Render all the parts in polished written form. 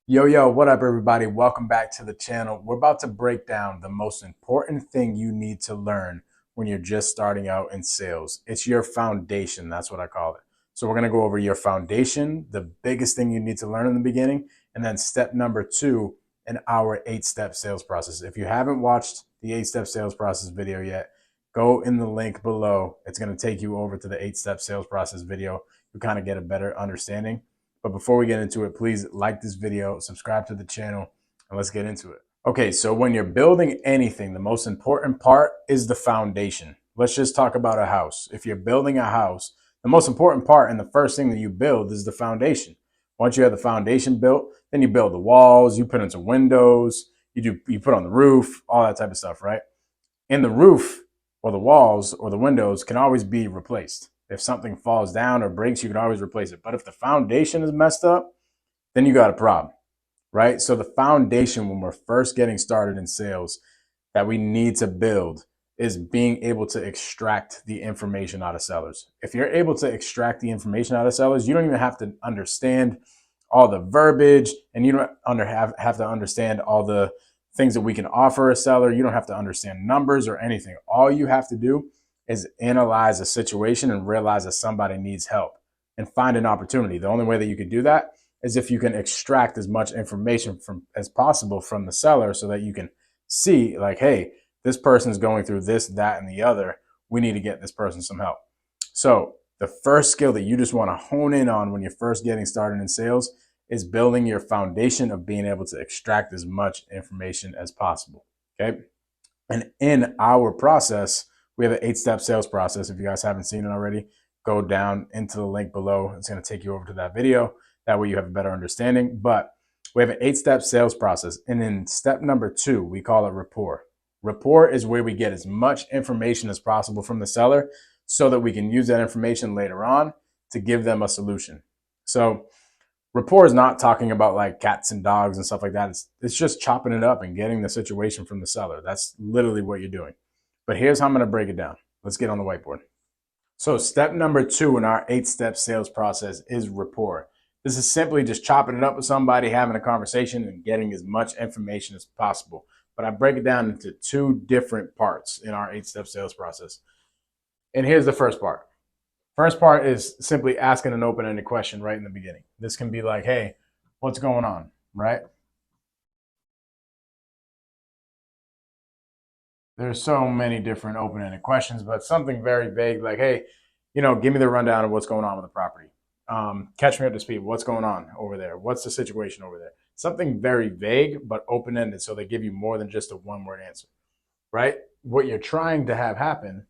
Yo, what up, everybody? Welcome back to the channel. We're about to break down the most important thing you need to learn when you're just starting out in sales. It's your foundation. That's what I call it. So, we're going to go over your foundation, the biggest thing you need to learn in the beginning, and then step number two in our 8-step sales process. If you haven't watched the 8-step sales process video yet, go in the link below. It's going to take you over to the 8-step sales process video. You kind of get a better understanding. But before we get into it, please like this video, subscribe to the channel, and let's get into it. Okay, so when you're building anything, the most important part is the foundation. Let's just talk about a house. If you're building a house, the most important part and the first thing that you build is the foundation. Once you have the foundation built, then you build the walls, you put in some windows, you put on the roof, all that type of stuff, right? And the roof or the walls or the windows can always be replaced. If something falls down or breaks, you can always replace it. But if the foundation is messed up, then you got a problem, right? So the foundation when we're first getting started in sales that we need to build is being able to extract the information out of sellers. If you're able to extract the information out of sellers, you don't even have to understand all the verbiage, and you don't have to understand all the things that we can offer a seller. You don't have to understand numbers or anything. All you have to do is analyze a situation and realize that somebody needs help and find an opportunity. The only way that you can do that is if you can extract as much information as possible from the seller so that you can see like, hey, this person's going through this, that, and the other. We need to get this person some help. So the first skill that you just want to hone in on when you're first getting started in sales is building your foundation of being able to extract as much information as possible. Okay. And in our process, we have an 8-step sales process. If you guys haven't seen it already, go down into the link below. It's going to take you over to that video. That way you have a better understanding. But we have an 8-step sales process. And in step number 2, we call it rapport. Rapport is where we get as much information as possible from the seller so that we can use that information later on to give them a solution. So rapport is not talking about like cats and dogs and stuff like that. It's just chopping it up and getting the situation from the seller. That's literally what you're doing. But here's how I'm going to break it down. Let's get on the whiteboard. So step number 2 in our 8-step sales process is rapport. This is simply just chopping it up with somebody, having a conversation, and getting as much information as possible. But I break it down into 2 different parts in our 8-step sales process. And here's the first part. First part is simply asking an open-ended question right in the beginning. This can be like, hey, what's going on, right? There's so many different open-ended questions, but something very vague like, hey, give me the rundown of what's going on with the property. Catch me up to speed. What's going on over there? What's the situation over there? Something very vague, but open-ended, so they give you more than just a one-word answer, right? What you're trying to have happen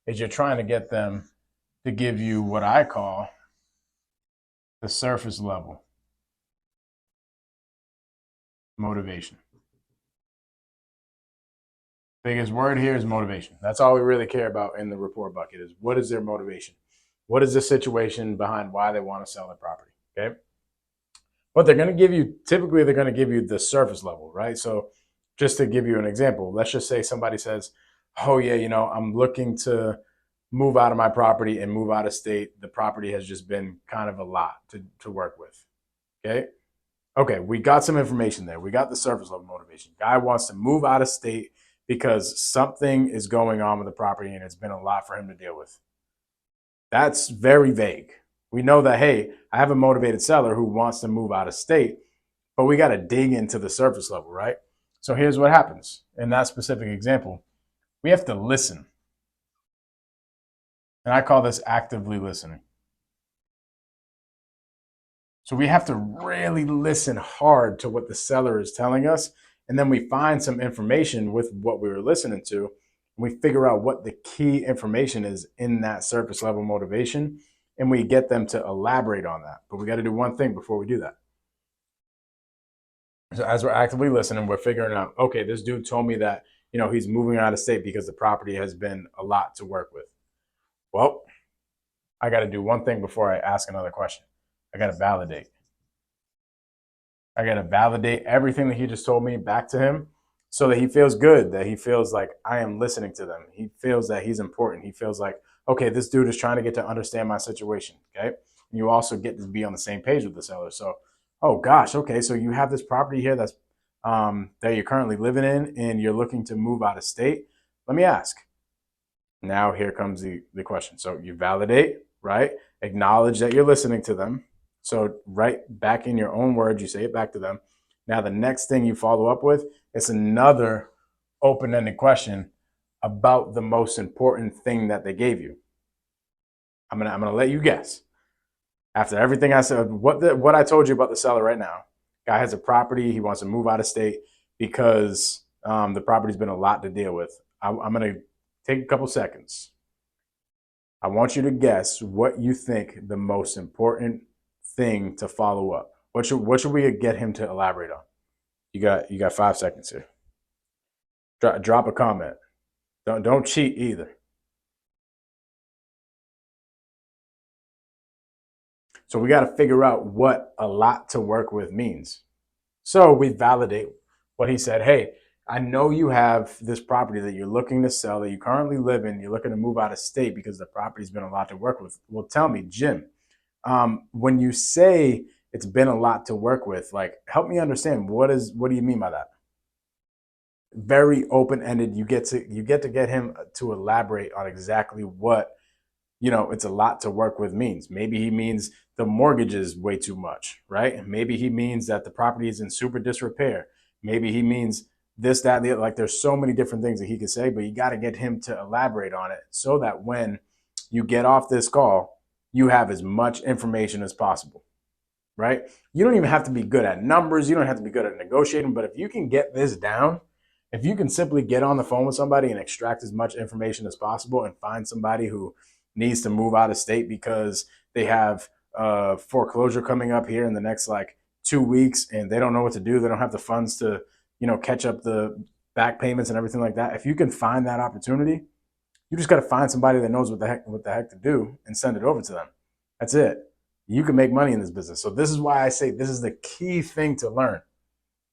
is you're trying to get them to give you what I call the surface level motivation. Biggest word here is motivation. That's all we really care about in the report bucket is what is their motivation? What is the situation behind why they want to sell their property? Okay. But typically they're going to give you the surface level, right? So just to give you an example, let's just say somebody says, oh yeah, I'm looking to move out of my property and move out of state. The property has just been kind of a lot to work with. Okay. Okay. We got some information there. We got the surface level motivation. Guy wants to move out of state because something is going on with the property and it's been a lot for him to deal with. That's very vague. We know that, hey, I have a motivated seller who wants to move out of state, but we got to dig into the surface level, right? So here's what happens. In that specific example, we have to listen. And I call this actively listening. So we have to really listen hard to what the seller is telling us. And then we find some information with what we were listening to. And we figure out what the key information is in that surface level motivation. And we get them to elaborate on that. But we got to do one thing before we do that. So as we're actively listening, we're figuring out, okay, this dude told me that, he's moving out of state because the property has been a lot to work with. Well, I got to do one thing before I ask another question. I got to validate. I got to validate everything that he just told me back to him so that he feels good, that he feels like I am listening to them. He feels that he's important. He feels like, okay, this dude is trying to get to understand my situation. Okay. And you also get to be on the same page with the seller. So, Oh gosh, okay, so you have this property here that you're currently living in, and you're looking to move out of state. Let me ask. Now here comes the question. So you validate, right? Acknowledge that you're listening to them. So right back in your own words, you say it back to them. Now the next thing you follow up with is another open-ended question about the most important thing that they gave you. I'm gonna let you guess. After everything I said, what I told you about the seller right now, guy has a property, he wants to move out of state because the property's been a lot to deal with. I'm gonna take a couple seconds. I want you to guess what you think the most important thing to follow up. What should we get him to elaborate on? You got 5 seconds here. Drop a comment. Don't cheat either. So we got to figure out what a lot to work with means. So we validate what he said. Hey, I know you have this property that you're looking to sell that you currently live in. You're looking to move out of state because the property's been a lot to work with. Well, tell me, Jim, when you say it's been a lot to work with, like, help me understand what do you mean by that? Very open ended. You get to get him to elaborate on exactly what it's a lot to work with means. Maybe he means the mortgage is way too much, right? Maybe he means that the property is in super disrepair. Maybe he means this, that, the other. Like there's so many different things that he could say, but you got to get him to elaborate on it so that when you get off this call, you have as much information as possible, right? You don't even have to be good at numbers. You don't have to be good at negotiating, but if you can get this down, if you can simply get on the phone with somebody and extract as much information as possible and find somebody who needs to move out of state because they have foreclosure coming up here in the next like 2 weeks and they don't know what to do. They don't have the funds to, catch up the back payments and everything like that. If you can find that opportunity, you just got to find somebody that knows what the heck to do and send it over to them. That's it. You can make money in this business. So this is why I say this is the key thing to learn.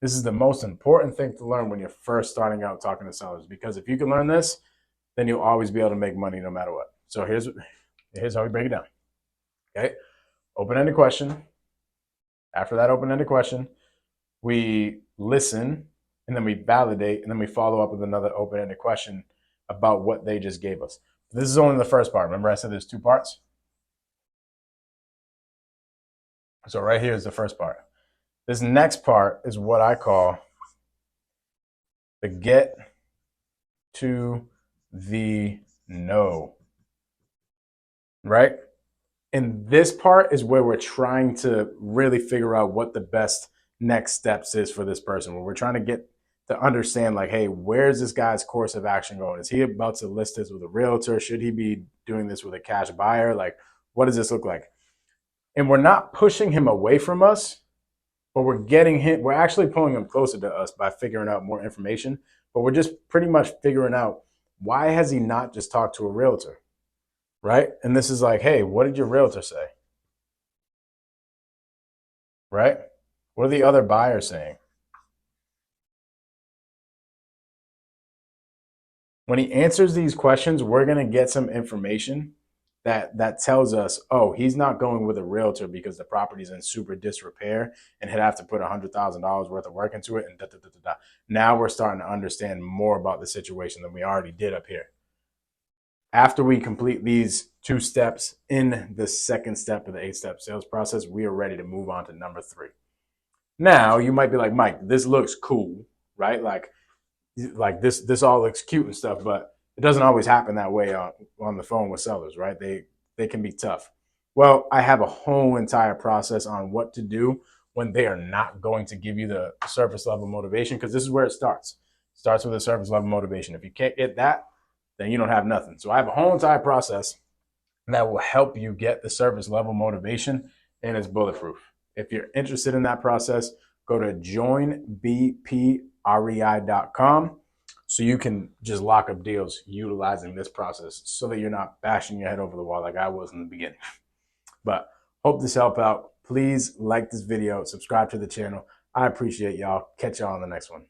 This is the most important thing to learn when you're first starting out talking to sellers, because if you can learn this, then you'll always be able to make money no matter what. So here's how we break it down. Okay. Open-ended question. After that open-ended question, we listen and then we validate and then we follow up with another open-ended question about what they just gave us. This is only the first part. Remember I said there's 2 parts? So right here is the first part. This next part is what I call the get to the know, right? And this part is where we're trying to really figure out what the best next steps is for this person, where we're trying to get to understand like, hey, where's this guy's course of action going? Is he about to list this with a realtor? Should he be doing this with a cash buyer? Like, what does this look like? And we're not pushing him away from us, but we're actually pulling him closer to us by figuring out more information. But we're just pretty much figuring out, why has he not just talked to a realtor? Right? And this is like, hey, what did your realtor say? Right? What are the other buyers saying? When he answers these questions, we're going to get some information that tells us, oh, he's not going with a realtor because the property's in super disrepair and he'd have to put $100,000 worth of work into it. And da, da, da, da, da. Now we're starting to understand more about the situation than we already did up here. After we complete these 2 steps in the second step of the 8-step sales process, we are ready to move on to number 3. Now you might be like, Mike, this looks cool, right? Like this all looks cute and stuff, but it doesn't always happen that way on the phone with sellers, right? They can be tough. Well, I have a whole entire process on what to do when they are not going to give you the surface level motivation, because this is where it starts. It starts with a surface level motivation. If you can't get that, then you don't have nothing. So I have a whole entire process that will help you get the surface level motivation, and it's bulletproof. If you're interested in that process, go to joinbprei.com so you can just lock up deals utilizing this process so that you're not bashing your head over the wall like I was in the beginning. But hope this helped out. Please like this video, subscribe to the channel. I appreciate y'all. Catch y'all on the next one.